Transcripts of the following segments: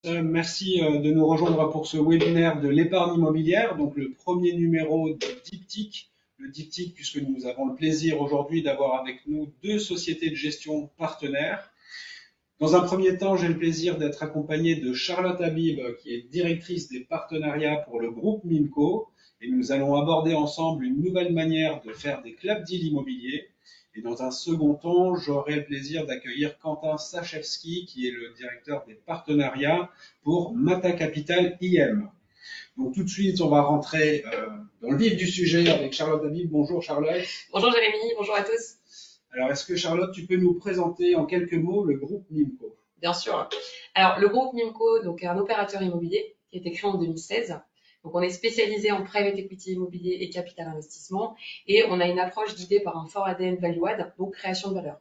Merci de nous rejoindre pour ce webinaire de l'épargne immobilière, donc le premier numéro de Diptyque. Le Diptyque, puisque nous avons le plaisir aujourd'hui d'avoir avec nous deux sociétés de gestion partenaires. Dans un premier temps, j'ai le plaisir d'être accompagné de Charlotte Habib, qui est directrice des partenariats pour le groupe Mimco. Et nous allons aborder ensemble une nouvelle manière de faire des clubs deals immobiliers. Et dans un second temps, j'aurai le plaisir d'accueillir Quentin Sachevski, qui est le directeur des partenariats pour Mata Capital IM. Donc tout de suite, on va rentrer dans le vif du sujet avec Charlotte Habib. Bonjour Charlotte. Bonjour Jérémy, bonjour à tous. Alors est-ce que Charlotte, tu peux nous présenter en quelques mots le groupe Mimco? Bien sûr. Alors le groupe Mimco donc, est un opérateur immobilier qui a été créé en 2016. Donc on est spécialisé en private equity immobilier et capital investissement et on a une approche guidée par un fort ADN value add, donc création de valeur.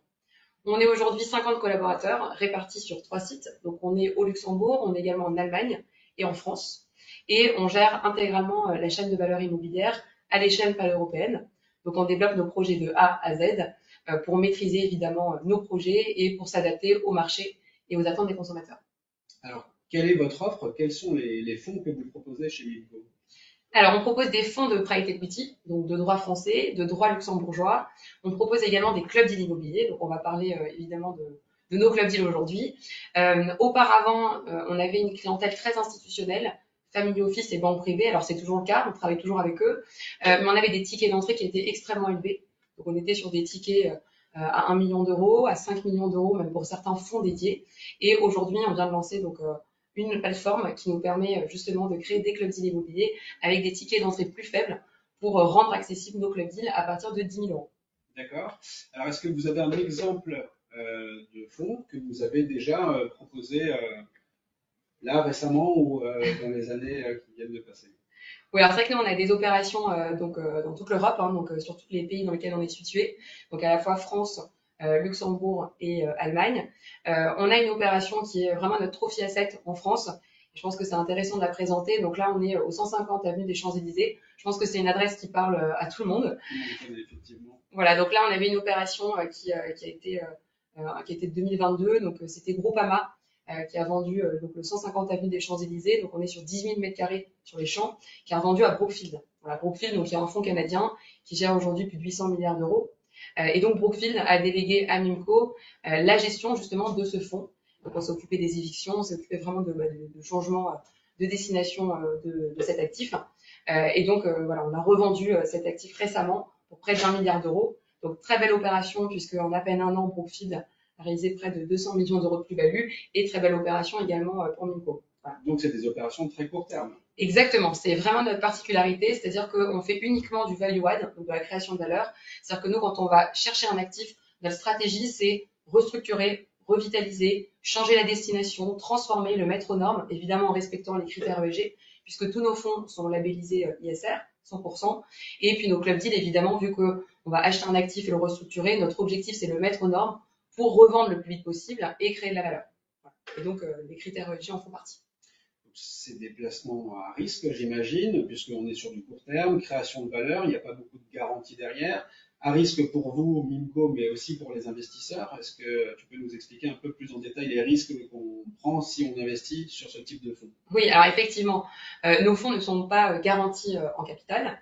On est aujourd'hui 50 collaborateurs répartis sur 3 sites. Donc on est au Luxembourg, on est également en Allemagne et en France. Et on gère intégralement la chaîne de valeur immobilière à l'échelle pan-européenne. Donc on développe nos projets de A à Z pour maîtriser évidemment nos projets et pour s'adapter au marché et aux attentes des consommateurs. Alors, quelle est votre offre? Quels sont les fonds que vous proposez chez Mimco? Alors, on propose des fonds de private equity, donc de droit français, de droit luxembourgeois. On propose également des clubs deals immobiliers, donc on va parler évidemment de nos clubs deals aujourd'hui. Auparavant, on avait une clientèle très institutionnelle, family office et banque privée. Alors, c'est toujours le cas, on travaille toujours avec eux. Mais on avait des tickets d'entrée qui étaient extrêmement élevés. Donc, on était sur des tickets à 1 million d'euros, à 5 millions d'euros, même pour certains fonds dédiés. Et aujourd'hui, on vient de lancer donc une plateforme qui nous permet justement de créer des clubs deals immobiliers avec des tickets d'entrée plus faibles pour rendre accessibles nos clubs deals à partir de 10 000 euros. D'accord. Alors, est-ce que vous avez un exemple de fonds que vous avez déjà proposé là récemment ou dans les années qui viennent de passer? Oui, alors c'est vrai que nous, on a des opérations dans toute l'Europe, donc sur tous les pays dans lesquels on est situé, donc à la fois France, Luxembourg et Allemagne. On a une opération qui est vraiment notre trophy asset en France. Je pense que c'est intéressant de la présenter. Donc là, on est au 150 avenue des Champs-Élysées. Je pense que c'est une adresse qui parle à tout le monde. Effectivement. Voilà, donc là, on avait une opération qui a été de 2022. Donc c'était Groupama qui a vendu donc le 150 avenue des Champs-Élysées. Donc on est sur 18 000 mètres carrés sur les champs, qui a vendu à Brookfield. Voilà, Brookfield, donc il y a un fonds canadien qui gère aujourd'hui plus de 800 milliards d'euros. Et donc Brookfield a délégué à Mimco la gestion justement de ce fonds. Donc on s'est occupé des évictions, on s'est occupé vraiment de changement de destination de cet actif. Et donc voilà, on a revendu cet actif récemment pour près d'1 milliard d'euros. Donc très belle opération puisque en à peine un an, Brookfield a réalisé près de 200 millions d'euros de plus-value et très belle opération également pour Mimco. Voilà. Donc c'est des opérations de très court terme. Exactement, c'est vraiment notre particularité, c'est-à-dire qu'on fait uniquement du value add, donc de la création de valeur. C'est-à-dire que nous, quand on va chercher un actif, notre stratégie, c'est restructurer, revitaliser, changer la destination, transformer, le mettre aux normes, évidemment en respectant les critères ESG, puisque tous nos fonds sont labellisés ISR, 100%. Et puis nos clubs deals, évidemment, vu qu'on va acheter un actif et le restructurer, notre objectif, c'est de le mettre aux normes pour revendre le plus vite possible et créer de la valeur. Et donc, les critères ESG en font partie. C'est des placements à risque, j'imagine, puisqu'on est sur du court terme, création de valeur, il n'y a pas beaucoup de garanties derrière. À risque pour vous, Mimco, mais aussi pour les investisseurs. Est-ce que tu peux nous expliquer un peu plus en détail les risques qu'on prend si on investit sur ce type de fonds? Oui, alors effectivement, nos fonds ne sont pas garantis en capital.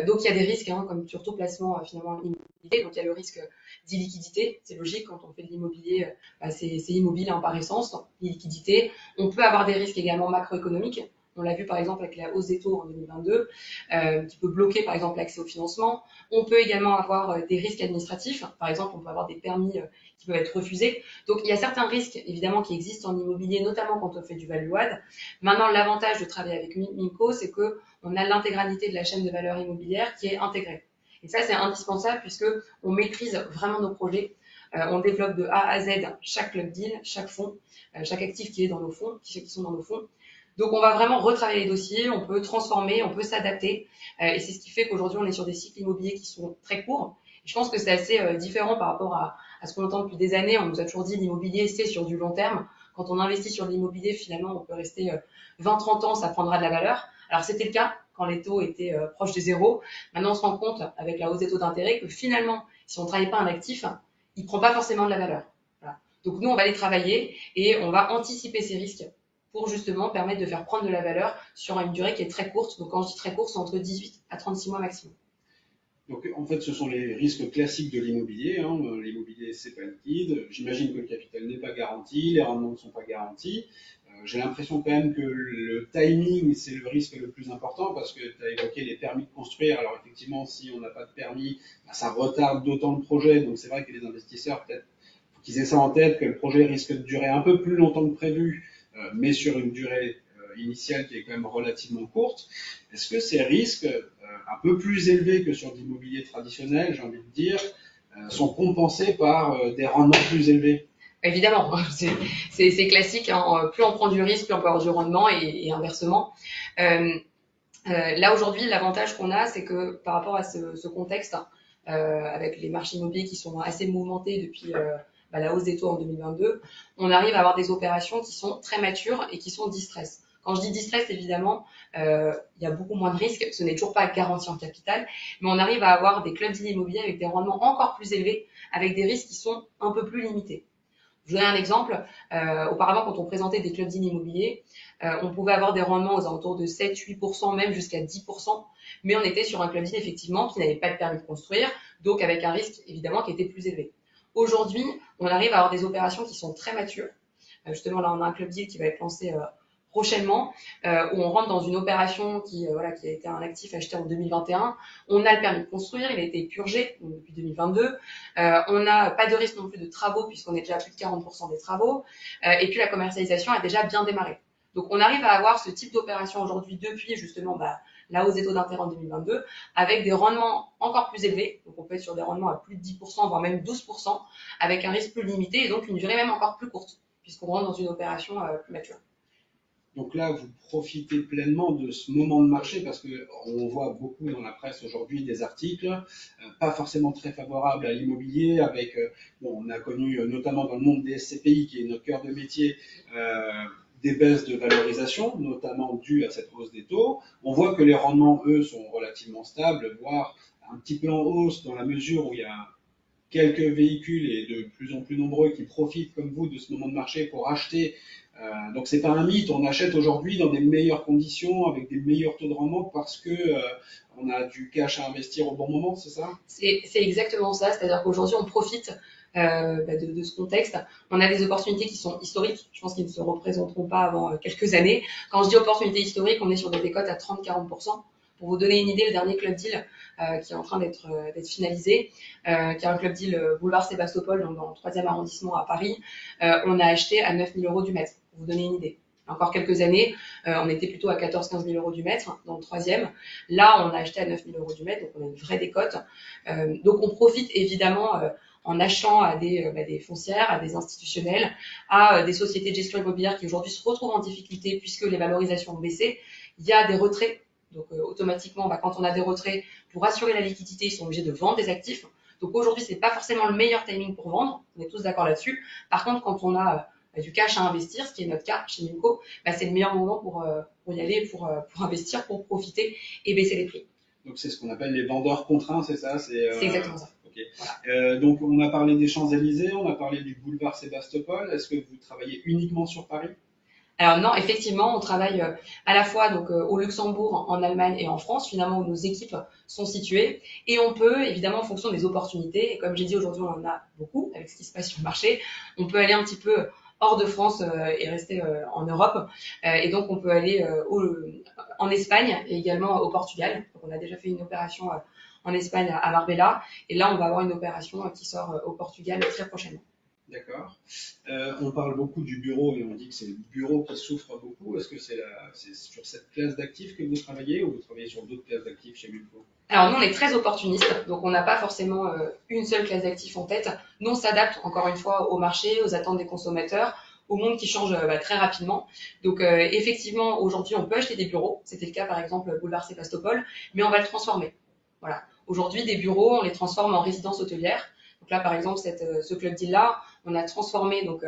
Donc il y a des risques, comme sur tout placement finalement immobilier. Donc il y a le risque d'illiquidité. C'est logique, quand on fait de l'immobilier, c'est immobile par essence, l'illiquidité. On peut avoir des risques également macroéconomiques. On l'a vu par exemple avec la hausse des taux en 2022, qui peut bloquer par exemple l'accès au financement. On peut également avoir des risques administratifs. Par exemple, on peut avoir des permis qui peuvent être refusés. Donc il y a certains risques évidemment qui existent en immobilier, notamment quand on fait du value add. Maintenant, l'avantage de travailler avec Mimco, c'est qu'on a l'intégralité de la chaîne de valeur immobilière qui est intégrée. Et ça, c'est indispensable puisque on maîtrise vraiment nos projets. On développe de A à Z chaque club deal, chaque fonds, chaque actif qui est dans nos fonds, qui sont dans nos fonds. Donc, on va vraiment retravailler les dossiers, on peut transformer, on peut s'adapter. Et c'est ce qui fait qu'aujourd'hui, on est sur des cycles immobiliers qui sont très courts. Et je pense que c'est assez différent par rapport à ce qu'on entend depuis des années. On nous a toujours dit l'immobilier, c'est sur du long terme. Quand on investit sur l'immobilier, finalement, on peut rester 20-30 ans, ça prendra de la valeur. Alors, c'était le cas quand les taux étaient proches de zéro. Maintenant, on se rend compte, avec la hausse des taux d'intérêt, que finalement, si on ne travaille pas un actif, il ne prend pas forcément de la valeur. Voilà. Donc, nous, on va les travailler et on va anticiper ces risques pour justement permettre de faire prendre de la valeur sur une durée qui est très courte. Donc quand je dis très courte, c'est entre 18 à 36 mois maximum. Donc, en fait, ce sont les risques classiques de l'immobilier. Hein. L'immobilier, c'est pas liquide. J'imagine que le capital n'est pas garanti, les rendements ne sont pas garantis. J'ai l'impression quand même que le timing, c'est le risque le plus important parce que tu as évoqué les permis de construire. Alors, effectivement, si on n'a pas de permis, ça retarde d'autant le projet. Donc, c'est vrai que les investisseurs, peut-être, faut qu'ils aient ça en tête, que le projet risque de durer un peu plus longtemps que prévu, mais sur une durée initiale qui est quand même relativement courte. Est-ce que ces risques, un peu plus élevés que sur l'immobilier traditionnel, j'ai envie de dire, sont compensés par des rendements plus élevés? Évidemment, c'est classique, hein. Plus on prend du risque, plus on peut avoir du rendement et inversement. Là aujourd'hui, l'avantage qu'on a, c'est que par rapport à ce contexte, avec les marchés immobiliers qui sont assez mouvementés depuis la hausse des taux en 2022, on arrive à avoir des opérations qui sont très matures et qui sont distress. Quand je dis distress, évidemment, il y a beaucoup moins de risques. Ce n'est toujours pas garanti en capital, mais on arrive à avoir des clubs deals immobiliers avec des rendements encore plus élevés, avec des risques qui sont un peu plus limités. Je vous donne un exemple. Auparavant, quand on présentait des clubs deals immobiliers, on pouvait avoir des rendements aux alentours de 7-8%, même jusqu'à 10%, mais on était sur un club deal effectivement qui n'avait pas de permis de construire, donc avec un risque évidemment qui était plus élevé. Aujourd'hui, on arrive à avoir des opérations qui sont très matures. Justement, là, on a un club deal qui va être lancé prochainement, où on rentre dans une opération qui a été un actif acheté en 2021. On a le permis de construire, il a été purgé depuis 2022. On n'a pas de risque non plus de travaux, puisqu'on est déjà à plus de 40% des travaux. Et puis la commercialisation a déjà bien démarré. Donc on arrive à avoir ce type d'opération aujourd'hui depuis justement la hausse des taux d'intérêt en 2022, avec des rendements encore plus élevés. Donc on peut être sur des rendements à plus de 10%, voire même 12%, avec un risque plus limité et donc une durée même encore plus courte, puisqu'on rentre dans une opération plus mature. Donc là, vous profitez pleinement de ce moment de marché parce qu'on voit beaucoup dans la presse aujourd'hui des articles, pas forcément très favorables à l'immobilier, avec, on a connu notamment dans le monde des SCPI, qui est notre cœur de métier, des baisses de valorisation, notamment dues à cette hausse des taux. On voit que les rendements, eux, sont relativement stables, voire un petit peu en hausse dans la mesure où il y a quelques véhicules et de plus en plus nombreux qui profitent comme vous de ce moment de marché pour acheter. Donc c'est pas un mythe, on achète aujourd'hui dans des meilleures conditions avec des meilleurs taux de rendement parce que on a du cash à investir au bon moment, c'est ça? C'est exactement ça, c'est-à-dire qu'aujourd'hui on profite de ce contexte. On a des opportunités qui sont historiques, je pense qu'ils ne se représenteront pas avant quelques années. Quand je dis opportunités historiques, on est sur des décotes à 30-40%. Pour vous donner une idée, le dernier club deal qui est en train d'être finalisé, qui est un club deal boulevard Sébastopol, donc dans le 3e arrondissement à Paris, on a acheté à 9 000 € du mètre, pour vous donner une idée. Encore quelques années, on était plutôt à 14-15 000 € du mètre dans le 3e. Là, on a acheté à 9 000 € du mètre, donc on a une vraie décote. Donc on profite évidemment en achetant à des foncières, à des institutionnels, à des sociétés de gestion immobilière qui aujourd'hui se retrouvent en difficulté puisque les valorisations ont baissé. Il y a des retraits. Donc automatiquement, quand on a des retraits, pour assurer la liquidité, ils sont obligés de vendre des actifs. Donc aujourd'hui, c'est pas forcément le meilleur timing pour vendre. On est tous d'accord là-dessus. Par contre, quand on a du cash à investir, ce qui est notre cas chez Nimco, c'est le meilleur moment pour y aller, pour investir, pour profiter et baisser les prix. Donc c'est ce qu'on appelle les vendeurs contraints, c'est ça? C'est exactement ça. Okay. Voilà. Donc on a parlé des Champs-Élysées, on a parlé du boulevard Sébastopol. Est-ce que vous travaillez uniquement sur Paris? Alors non, effectivement, on travaille à la fois donc au Luxembourg, en Allemagne et en France, finalement où nos équipes sont situées. Et on peut, évidemment, en fonction des opportunités, et comme j'ai dit aujourd'hui, on en a beaucoup avec ce qui se passe sur le marché, on peut aller un petit peu hors de France et rester en Europe. Et donc on peut aller en Espagne et également au Portugal. Donc on a déjà fait une opération en Espagne à Marbella. Et là, on va avoir une opération qui sort au Portugal très prochainement. D'accord. On parle beaucoup du bureau et on dit que c'est le bureau qui souffre beaucoup. Est-ce que c'est sur cette classe d'actifs que vous travaillez ou vous travaillez sur d'autres classes d'actifs chez Nimco? Alors nous, on est très opportuniste, donc on n'a pas forcément une seule classe d'actifs en tête. Nous, on s'adapte encore une fois au marché, aux attentes des consommateurs, au monde qui change très rapidement. Donc effectivement, aujourd'hui, on peut acheter des bureaux. C'était le cas par exemple boulevard Sébastopol, mais on va le transformer. Voilà. Aujourd'hui, des bureaux, on les transforme en résidences hôtelières. Donc là, par exemple, ce club deal-là, on a transformé donc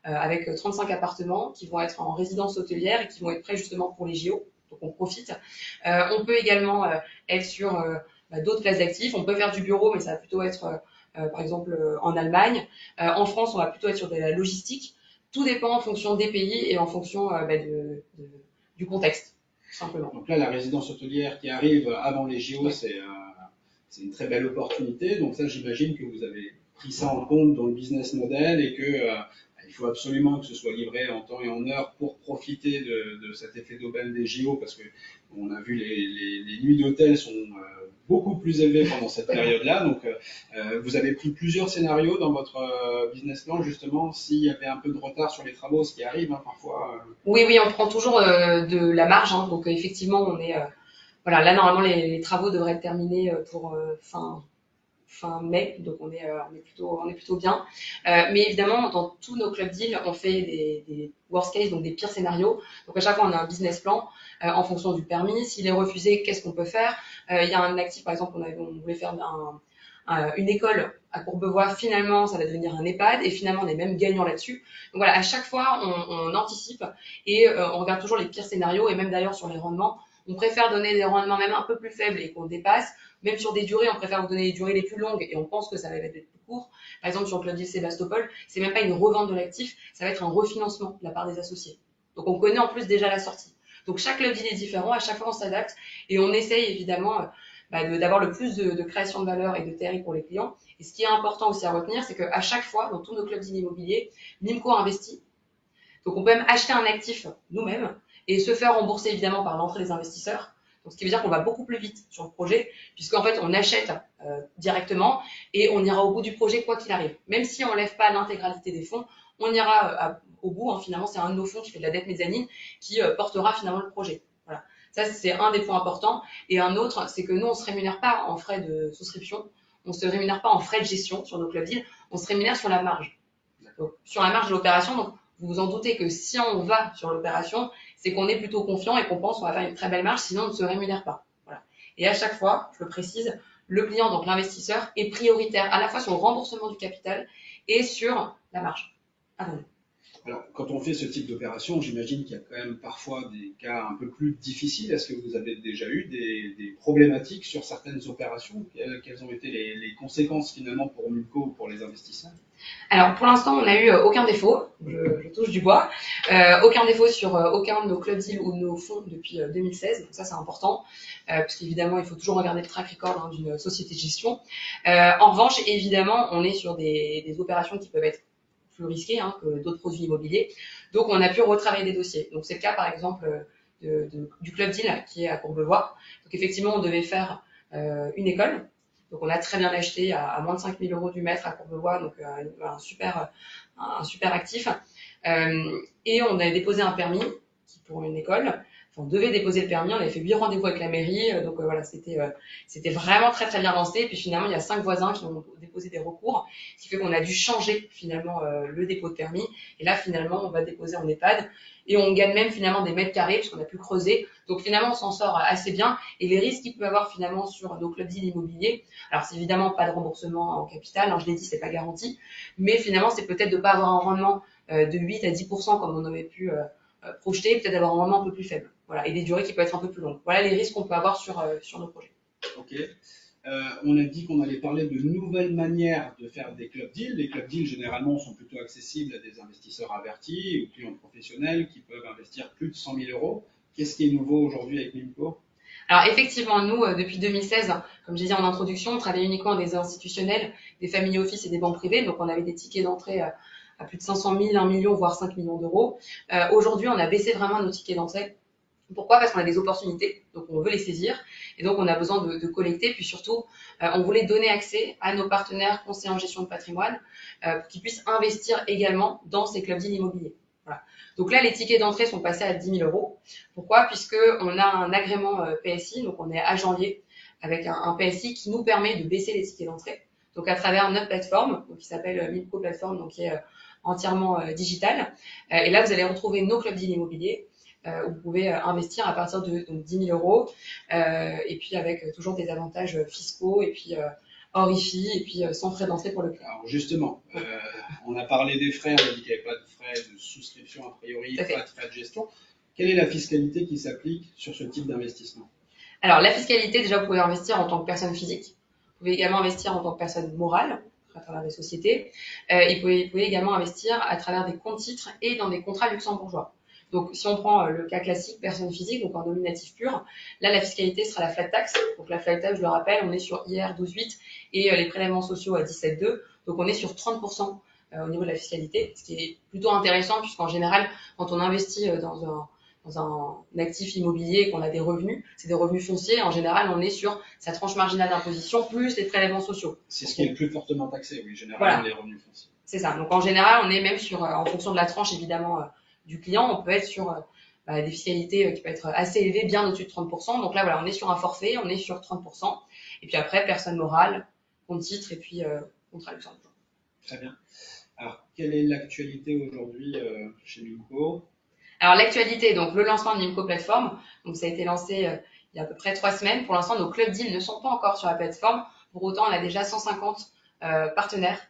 avec 35 appartements qui vont être en résidence hôtelière et qui vont être prêts justement pour les JO. Donc on profite. On peut également être sur d'autres classes d'actifs. On peut faire du bureau, mais ça va plutôt être par exemple en Allemagne. En France, on va plutôt être sur de la logistique. tout dépend en fonction des pays et en fonction du contexte, tout simplement. Donc là, la résidence hôtelière qui arrive avant les JO, c'est une très belle opportunité. Donc ça, j'imagine que vous avez pris ça en compte dans le business model et que il faut absolument que ce soit livré en temps et en heure pour profiter de cet effet d'aubaine des JO, parce que on a vu les nuits d'hôtel sont beaucoup plus élevées pendant cette période-là. Donc vous avez pris plusieurs scénarios dans votre business plan, justement, s'il y avait un peu de retard sur les travaux, ce qui arrive parfois. Oui, on prend toujours de la marge. Donc effectivement, on est voilà, là normalement les travaux devraient être terminés pour fin mai, donc on est plutôt bien. Mais évidemment, dans tous nos club deals, on fait des worst case, donc des pires scénarios. Donc à chaque fois, on a un business plan en fonction du permis. S'il est refusé, qu'est-ce qu'on peut faire? Il y a un actif, par exemple, on voulait faire une école à Courbevoie. Finalement, ça va devenir un EHPAD et finalement, on est même gagnant là-dessus. Donc voilà, à chaque fois, on anticipe et on regarde toujours les pires scénarios, et même d'ailleurs sur les rendements, on préfère donner des rendements même un peu plus faibles et qu'on dépasse. Même sur des durées, on préfère vous donner les durées les plus longues et on pense que ça va être plus court. Par exemple, sur le club deal Sébastopol, c'est même pas une revente de l'actif, ça va être un refinancement de la part des associés. Donc on connaît en plus déjà la sortie. Donc chaque club deal est différent, à chaque fois on s'adapte et on essaye évidemment d'avoir le plus de création de valeur et de TRI pour les clients. Et ce qui est important aussi à retenir, c'est qu'à chaque fois, dans tous nos clubs deals immobiliers, Nimco investit. Donc on peut même acheter un actif nous-mêmes et se faire rembourser évidemment par l'entrée des investisseurs. Donc, ce qui veut dire qu'on va beaucoup plus vite sur le projet, puisqu'en fait, on achète directement et on ira au bout du projet quoi qu'il arrive. Même si on ne lève pas l'intégralité des fonds, on ira au bout. Finalement, c'est un de nos fonds qui fait de la dette mezzanine qui portera finalement le projet. Voilà. Ça, c'est un des points importants. Et un autre, c'est que nous, on ne se rémunère pas en frais de souscription, on ne se rémunère pas en frais de gestion sur nos club deals, on se rémunère sur la marge. Donc, sur la marge de l'opération. Donc, vous vous en doutez que si on va sur l'opération, c'est qu'on est plutôt confiant et qu'on pense qu'on va faire une très belle marge, sinon on ne se rémunère pas. Voilà. Et à chaque fois, je le précise, le client, donc l'investisseur, est prioritaire à la fois sur le remboursement du capital et sur la marge. Alors, quand on fait ce type d'opération, j'imagine qu'il y a quand même parfois des cas un peu plus difficiles. Est-ce que vous avez déjà eu des problématiques sur certaines opérations? Quelles ont été les conséquences finalement pour Nimco ou pour les investisseurs? Alors, pour l'instant, on n'a eu aucun défaut. Je touche du bois. Aucun défaut sur aucun de nos club deals ou de nos fonds depuis 2016. Donc ça, c'est important. Parce qu'évidemment, il faut toujours regarder le track record d'une société de gestion. En revanche, évidemment, on est sur des opérations qui peuvent être plus risquées que d'autres produits immobiliers. Donc, on a pu retravailler des dossiers. Donc, c'est le cas, par exemple, du club deal qui est à Courbevoie. Donc, effectivement, on devait faire une école. Donc, on a très bien acheté à moins de 5 000 € du mètre à Courbevoie, donc un super actif. Et on a déposé un permis pour une école. Enfin, on devait déposer le permis, on avait fait 8 rendez-vous avec la mairie, donc voilà, c'était vraiment très très bien lancé. Et puis finalement, il y a 5 voisins qui ont déposé des recours, ce qui fait qu'on a dû changer finalement le dépôt de permis. Et là, finalement, on va déposer en EHPAD et on gagne même finalement des mètres carrés puisqu'on a pu creuser. Donc finalement, on s'en sort assez bien. Et les risques qu'il peut y avoir finalement sur nos clubs deals immobiliers, alors c'est évidemment pas de remboursement en capital, je l'ai dit, c'est pas garanti, mais finalement, c'est peut-être de pas avoir un rendement de 8 à 10% comme on aurait pu projeter, peut-être avoir un rendement un peu plus faible. Voilà, et des durées qui peuvent être un peu plus longues. Voilà les risques qu'on peut avoir sur nos projets. Ok. On a dit qu'on allait parler de nouvelles manières de faire des club deals. Les club deals, généralement, sont plutôt accessibles à des investisseurs avertis ou clients professionnels qui peuvent investir plus de 100 000 €. Qu'est-ce qui est nouveau aujourd'hui avec Nimco? Alors effectivement, nous, depuis 2016, comme j'ai dit en introduction, on travaillait uniquement avec des institutionnels, des family office et des banques privées. Donc on avait des tickets d'entrée à plus de 500 000, 1 million, voire 5 millions d'euros. Aujourd'hui, on a baissé vraiment nos tickets d'entrée. Pourquoi? Parce qu'on a des opportunités, donc on veut les saisir, et donc on a besoin de collecter, puis surtout, on voulait donner accès à nos partenaires conseillers en gestion de patrimoine pour qu'ils puissent investir également dans ces clubs deals immobiliers. Voilà. Donc là, les tickets d'entrée sont passés à 10 000 €. Pourquoi? Puisqu'on a un agrément PSI, donc on est agent lié avec un PSI qui nous permet de baisser les tickets d'entrée. Donc à travers notre plateforme, donc qui s'appelle Nimco Plateforme, donc qui est entièrement digitale. Et là, vous allez retrouver nos clubs deals immobiliers. Où vous pouvez investir à partir de 10 000 €, et puis avec toujours des avantages fiscaux, et puis hors IFI, et puis sans frais d'entrée pour le client. Alors justement, on a parlé des frais, on a dit qu'il n'y avait pas de frais de souscription a priori, pas de frais de gestion. Quelle est la fiscalité qui s'applique sur ce type d'investissement? Alors la fiscalité, déjà vous pouvez investir en tant que personne physique, vous pouvez également investir en tant que personne morale. à travers des sociétés. Ils pouvaient également investir à travers des comptes titres et dans des contrats luxembourgeois. Donc, si on prend le cas classique, personne physique, donc en nominatif pur, là, la fiscalité sera la flat tax. Donc, la flat tax, je le rappelle, on est sur IR 12,8 et les prélèvements sociaux à 17,2. Donc, on est sur 30% au niveau de la fiscalité, ce qui est plutôt intéressant puisqu'en général, quand on investit dans un actif immobilier et qu'on a des revenus, c'est des revenus fonciers, en général, on est sur sa tranche marginale d'imposition plus les prélèvements sociaux. C'est ce qui est le plus fortement taxé, oui, généralement, les revenus fonciers. C'est ça. Donc, en général, on est même sur, en fonction de la tranche, évidemment, du client, on peut être sur des fiscalités qui peuvent être assez élevées, bien au-dessus de 30%. Donc là, voilà, on est sur un forfait, on est sur 30%. Et puis après, personne morale, compte titre et puis contrat luxembourgeois. Très bien. Alors, quelle est l'actualité aujourd'hui chez Mimco? Alors, l'actualité, donc le lancement de Mimco Plateforme. Donc, ça a été lancé il y a à peu près 3 semaines. Pour l'instant, nos club deals ne sont pas encore sur la plateforme. Pour autant, on a déjà 150 partenaires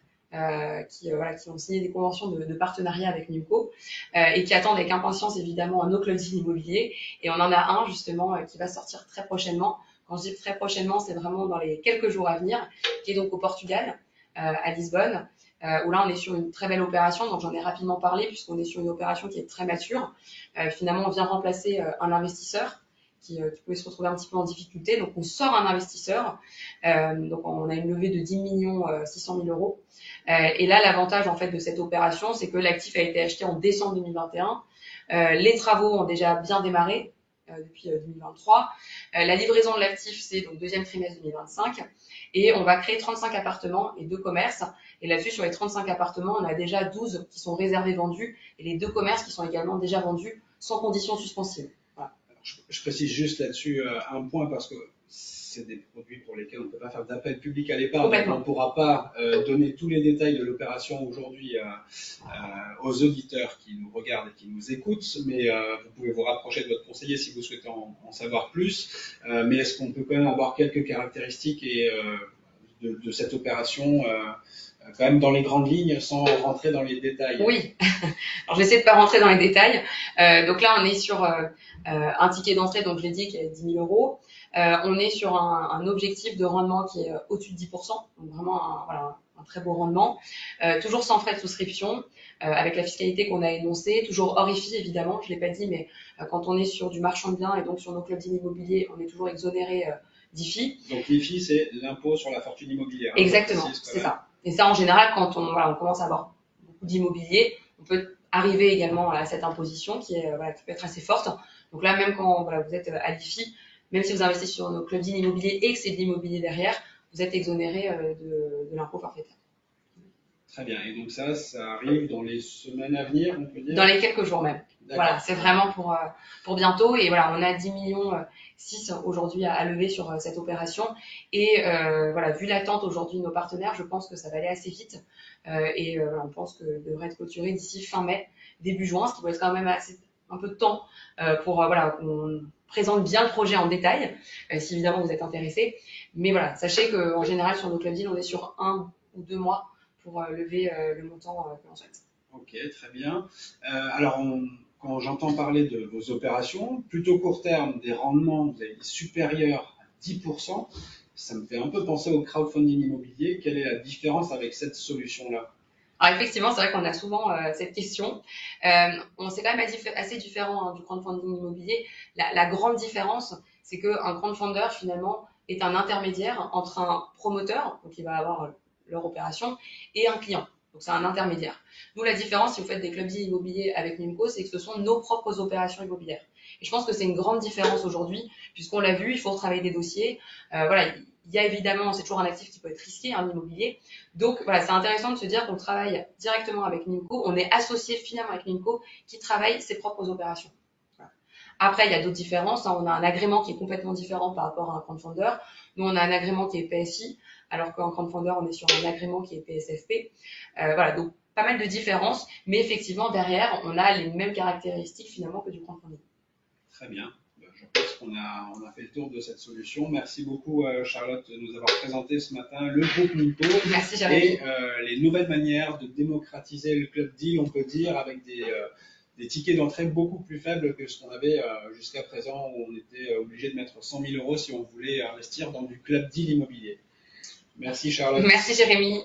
qui ont signé des conventions de partenariat avec Mimco et qui attendent avec impatience évidemment nos club deals immobiliers. Et on en a un justement qui va sortir très prochainement. Quand je dis très prochainement, c'est vraiment dans les quelques jours à venir, qui est donc au Portugal, à Lisbonne, où là on est sur une très belle opération. Donc j'en ai rapidement parlé puisqu'on est sur une opération qui est très mature. Finalement, on vient remplacer un investisseur qui pouvait se retrouver un petit peu en difficulté. Donc on sort un investisseur. Donc on a une levée de 10 600 000 euros. Et là, l'avantage en fait de cette opération, c'est que l'actif a été acheté en décembre 2021. Les travaux ont déjà bien démarré depuis 2023. La livraison de l'actif, c'est donc deuxième trimestre 2025. Et on va créer 35 appartements et 2 commerces. Et là-dessus, sur les 35 appartements, on a déjà 12 qui sont réservés vendus et les 2 commerces qui sont également déjà vendus sans conditions suspensives. Voilà. Je précise juste là-dessus un point parce que c'est des produits pour lesquels on ne peut pas faire d'appel public à l'épargne. On ne pourra pas donner tous les détails de l'opération aujourd'hui aux auditeurs qui nous regardent et qui nous écoutent, mais vous pouvez vous rapprocher de votre conseiller si vous souhaitez en savoir plus. Mais est-ce qu'on peut quand même avoir quelques caractéristiques de cette opération quand même dans les grandes lignes sans rentrer dans les détails? Oui, alors je vais essayer de ne pas rentrer dans les détails. Donc là, on est sur un ticket d'entrée, donc je l'ai dit, qui est 10 000 euros. On est sur un objectif de rendement qui est au-dessus de 10%, donc vraiment un très beau rendement. Toujours sans frais de souscription, avec la fiscalité qu'on a énoncée, toujours hors IFI évidemment, je ne l'ai pas dit, mais quand on est sur du marchand de biens et donc sur nos clubs immobiliers, on est toujours exonéré d'IFI. Donc l'IFI, c'est l'impôt sur la fortune immobilière. Exactement, c'est ça. Et ça, en général, quand on commence à avoir beaucoup d'immobilier, on peut arriver également à cette imposition qui peut être assez forte. Donc là, même quand vous êtes à l'IFI, même si vous investissez sur nos clubs immobiliers et que c'est de l'immobilier derrière, vous êtes exonéré de l'impôt forfaitaire. Très bien. Et donc ça arrive dans les semaines à venir, on peut dire? Dans les quelques jours même. Voilà, c'est vraiment pour bientôt. Et voilà, on a 10 millions 6 aujourd'hui à lever sur cette opération. Et vu l'attente aujourd'hui de nos partenaires, je pense que ça va aller assez vite. On pense que devrait être clôturé d'ici fin mai, début juin, ce qui va être quand même un peu de temps pour qu'on présente bien le projet en détail, si évidemment vous êtes intéressé. Mais voilà, sachez qu'en général, sur nos club deals, on est sur 1 ou 2 mois pour lever le montant que l'on souhaite. Ok, très bien. Alors, quand j'entends parler de vos opérations, plutôt court terme, des rendements, vous avez dit supérieurs à 10%, ça me fait un peu penser au crowdfunding immobilier. Quelle est la différence avec cette solution-là? Alors effectivement, c'est vrai qu'on a souvent cette question. C'est quand même assez différent du crowdfunding immobilier. La grande différence, c'est qu'un crowdfunder, finalement, est un intermédiaire entre un promoteur, donc il va avoir leur opération, et un client. Donc c'est un intermédiaire. Nous, la différence, si vous faites des clubs immobiliers avec Mimco, c'est que ce sont nos propres opérations immobilières. Et je pense que c'est une grande différence aujourd'hui, puisqu'on l'a vu, il faut retravailler des dossiers. Il y a évidemment, c'est toujours un actif qui peut être risqué, un immobilier. Donc voilà, c'est intéressant de se dire qu'on travaille directement avec Mimco, on est associé finalement avec Mimco qui travaille ses propres opérations. Voilà. Après, il y a d'autres différences. On a un agrément qui est complètement différent par rapport à un crowdfunder. Nous, on a un agrément qui est PSI, alors qu'en crowdfunder, on est sur un agrément qui est PSFP. Donc pas mal de différences, mais effectivement, derrière, on a les mêmes caractéristiques finalement que du crowdfunding. Très bien. Je pense qu'on a fait le tour de cette solution. Merci beaucoup, Charlotte, de nous avoir présenté ce matin le groupe Mimco. Merci, Jérémy. Et les nouvelles manières de démocratiser le club deal, on peut dire, avec des tickets d'entrée beaucoup plus faibles que ce qu'on avait jusqu'à présent, où on était obligé de mettre 100 000 euros si on voulait investir dans du club deal immobilier. Merci, Charlotte. Merci, Jérémy.